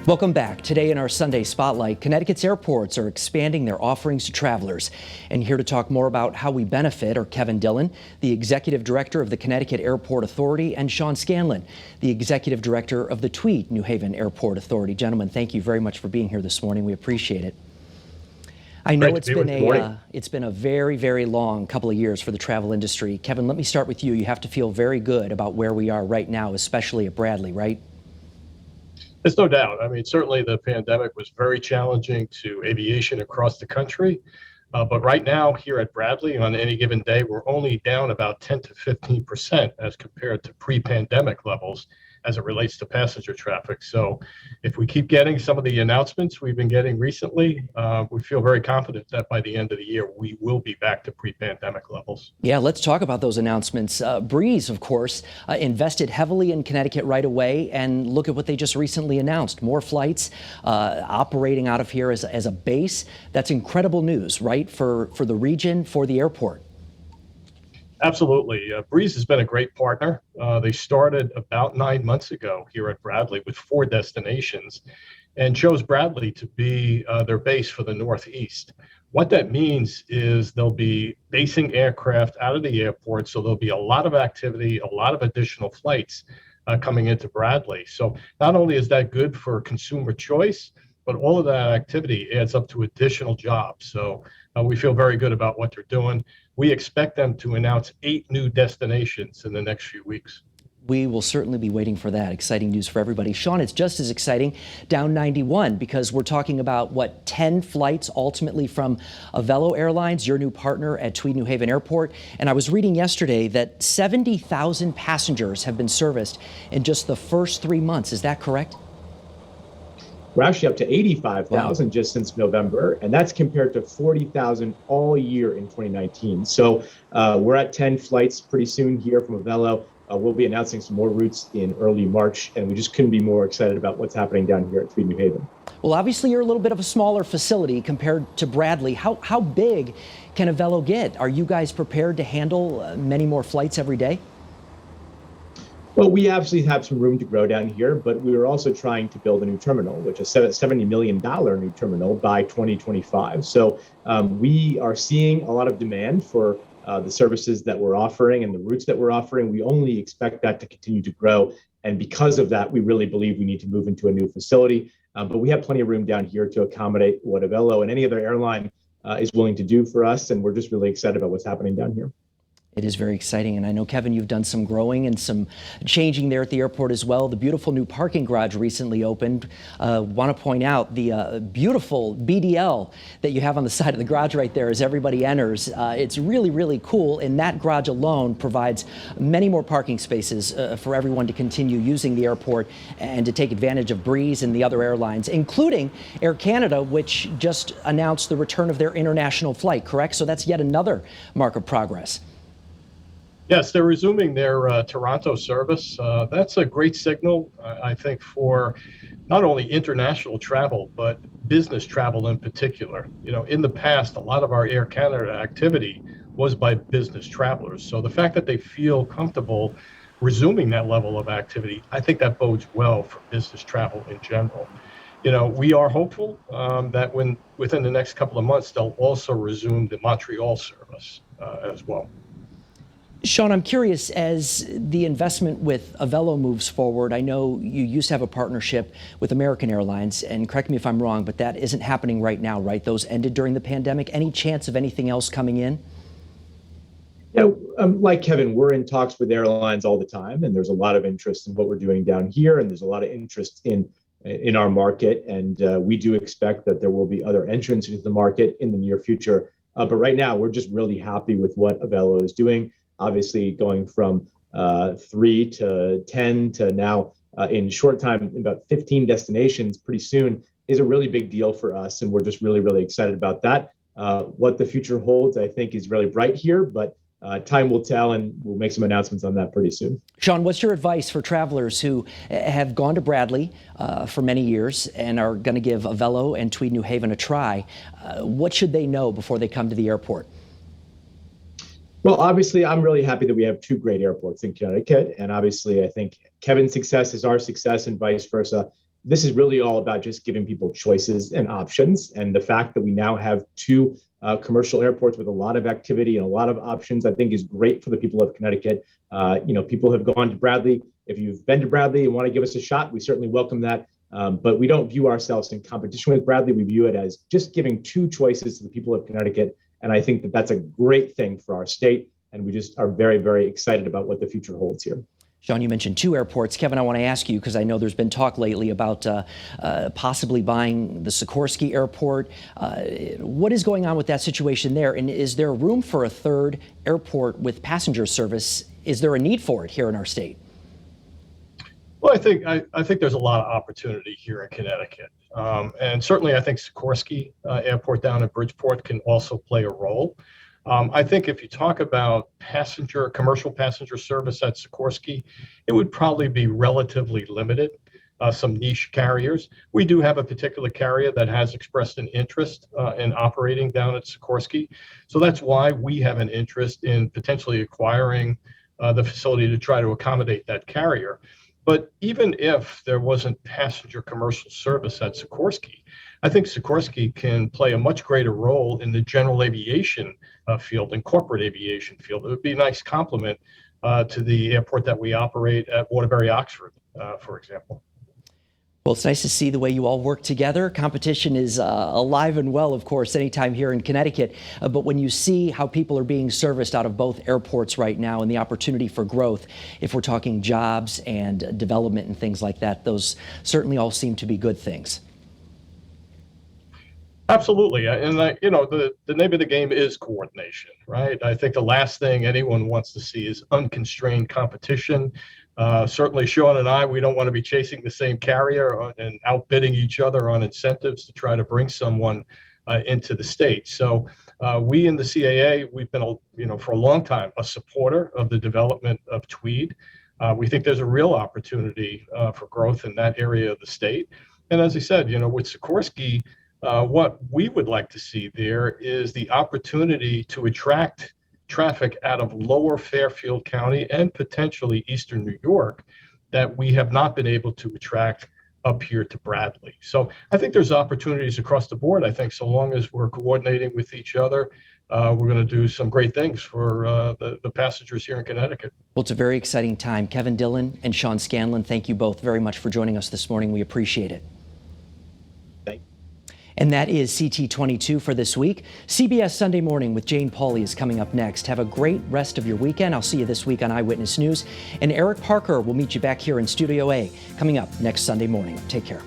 Welcome back. Today in our Sunday Spotlight, Connecticut's airports are expanding their offerings to travelers. And here to talk more about how we benefit are Kevin Dillon, the Executive Director of the Connecticut Airport Authority, and Sean Scanlon, the Executive Director of the Tween-New Haven Airport Authority. Gentlemen, thank you very much for being here this morning. We appreciate it. I know it's been a very, very long couple of years for the travel industry. Kevin, let me start with you. You have to feel very good about where we are right now, especially at Bradley, right? There's no doubt. I mean, certainly the pandemic was very challenging to aviation across the country. But right now here at Bradley, on any given day, we're only down about 10 to 15% as compared to pre-pandemic levels as it relates to passenger traffic. So if we keep getting some of the announcements we've been getting recently, we feel very confident that by the end of the year, we will be back to pre-pandemic levels. Yeah, let's talk about those announcements. Breeze, of course, invested heavily in Connecticut right away, and look at what they just recently announced. More flights operating out of here as a base. That's incredible news, right, for the region, for the airport. Absolutely. Breeze has been a great partner. They started about 9 months ago here at Bradley with 4 destinations and chose Bradley to be their base for the Northeast. What that means is they'll be basing aircraft out of the airport, so there'll be a lot of activity, a lot of additional flights coming into Bradley. So not only is that good for consumer choice, but all of that activity adds up to additional jobs. So we feel very good about what they're doing. We expect them to announce 8 new destinations in the next few weeks. We will certainly be waiting for that. Exciting news for everybody. Sean, it's just as exciting, down 91, because we're talking about, 10 flights ultimately from Avelo Airlines, your new partner at Tween-New Haven Airport. And I was reading yesterday that 70,000 passengers have been serviced in just the first 3 months. Is that correct? We're actually up to 85,000 just since November, and that's compared to 40,000 all year in 2019. So we're at 10 flights pretty soon here from Avelo. We'll be announcing some more routes in early March, and we just couldn't be more excited about what's happening down here at Tween-New Haven. Well, obviously, you're a little bit of a smaller facility compared to Bradley. How big can Avelo get? Are you guys prepared to handle many more flights every day? Well, we absolutely have some room to grow down here, but we are also trying to build a new terminal, which is a $70 million new terminal by 2025. So we are seeing a lot of demand for the services that we're offering and the routes that we're offering. We only expect that to continue to grow. And because of that, we really believe we need to move into a new facility. But we have plenty of room down here to accommodate what Avelo and any other airline is willing to do for us. And we're just really excited about what's happening down here. It is very exciting. And I know, Kevin, you've done some growing and some changing there at the airport as well. The beautiful new parking garage recently opened. Want to point out the beautiful BDL that you have on the side of the garage right there as everybody enters. It's really, really cool. And that garage alone provides many more parking spaces for everyone to continue using the airport and to take advantage of Breeze and the other airlines, including Air Canada, which just announced the return of their international flight, correct? So that's yet another mark of progress. Yes, they're resuming their Toronto service. That's a great signal, I think, for not only international travel, but business travel in particular. You know, in the past, a lot of our Air Canada activity was by business travelers. So the fact that they feel comfortable resuming that level of activity, I think that bodes well for business travel in general. You know, we are hopeful that within the next couple of months, they'll also resume the Montreal service as well. Sean, I'm curious, as the investment with Avelo moves forward, I know you used to have a partnership with American Airlines, and correct me if I'm wrong, but that isn't happening right now, right? Those ended during the pandemic. Any chance of anything else coming in? Yeah, like Kevin, we're in talks with airlines all the time, and there's a lot of interest in what we're doing down here, and there's a lot of interest in our market, and we do expect that there will be other entrants into the market in the near future. But right now, we're just really happy with what Avelo is doing. Obviously, going from 3 to 10 to now in short time, about 15 destinations pretty soon is a really big deal for us. And we're just really, really excited about that. What the future holds, I think, is really bright here, but time will tell, and we'll make some announcements on that pretty soon. Sean, what's your advice for travelers who have gone to Bradley for many years and are going to give Avelo and Tween-New Haven a try? What should they know before they come to the airport? Well, obviously, I'm really happy that we have 2 great airports in Connecticut. And obviously, I think Kevin's success is our success and vice versa. this is really all about just giving people choices and options. And the fact that we now have two commercial airports with a lot of activity and a lot of options, I think is great for the people of Connecticut. People have gone to Bradley. If you've been to Bradley and want to give us a shot, we certainly welcome that. But we don't view ourselves in competition with Bradley. We view it as just giving two choices to the people of Connecticut. And I think that that's a great thing for our state. And we just are very, very excited about what the future holds here. Sean, you mentioned two airports. Kevin, I want to ask you, because I know there's been talk lately about possibly buying the Sikorsky Airport. What is going on with that situation there? And is there room for a third airport with passenger service? Is there a need for it here in our state? Well, I think there's a lot of opportunity here in Connecticut. And certainly I think Sikorsky Airport down in Bridgeport can also play a role. I think if you talk about commercial passenger service at Sikorsky, it would probably be relatively limited, some niche carriers. We do have a particular carrier that has expressed an interest in operating down at Sikorsky. So that's why we have an interest in potentially acquiring the facility to try to accommodate that carrier. But even if there wasn't passenger commercial service at Sikorsky, I think Sikorsky can play a much greater role in the general aviation field and corporate aviation field. It would be a nice complement to the airport that we operate at Waterbury, Oxford, for example. Well, it's nice to see the way you all work together. Competition is alive and well, of course, anytime here in Connecticut. But when you see how people are being serviced out of both airports right now and the opportunity for growth, if we're talking jobs and development and things like that, those certainly all seem to be good things. Absolutely. And, the name of the game is coordination, right? I think the last thing anyone wants to see is unconstrained competition. Certainly, Sean and I, we don't want to be chasing the same carrier and outbidding each other on incentives to try to bring someone into the state. So we in the CAA, we've been, for a long time, a supporter of the development of Tweed. We think there's a real opportunity for growth in that area of the state. And as I said, with Sikorsky, what we would like to see there is the opportunity to attract traffic out of lower Fairfield County and potentially eastern New York that we have not been able to attract up here to Bradley. So I think there's opportunities across the board. I think so long as we're coordinating with each other, we're going to do some great things for the passengers here in Connecticut. Well, it's a very exciting time. Kevin Dillon and Sean Scanlon, thank you both very much for joining us this morning. We appreciate it. And that is CT22 for this week. CBS Sunday Morning with Jane Pauley is coming up next. Have a great rest of your weekend. I'll see you this week on Eyewitness News. And Eric Parker will meet you back here in Studio A coming up next Sunday morning. Take care.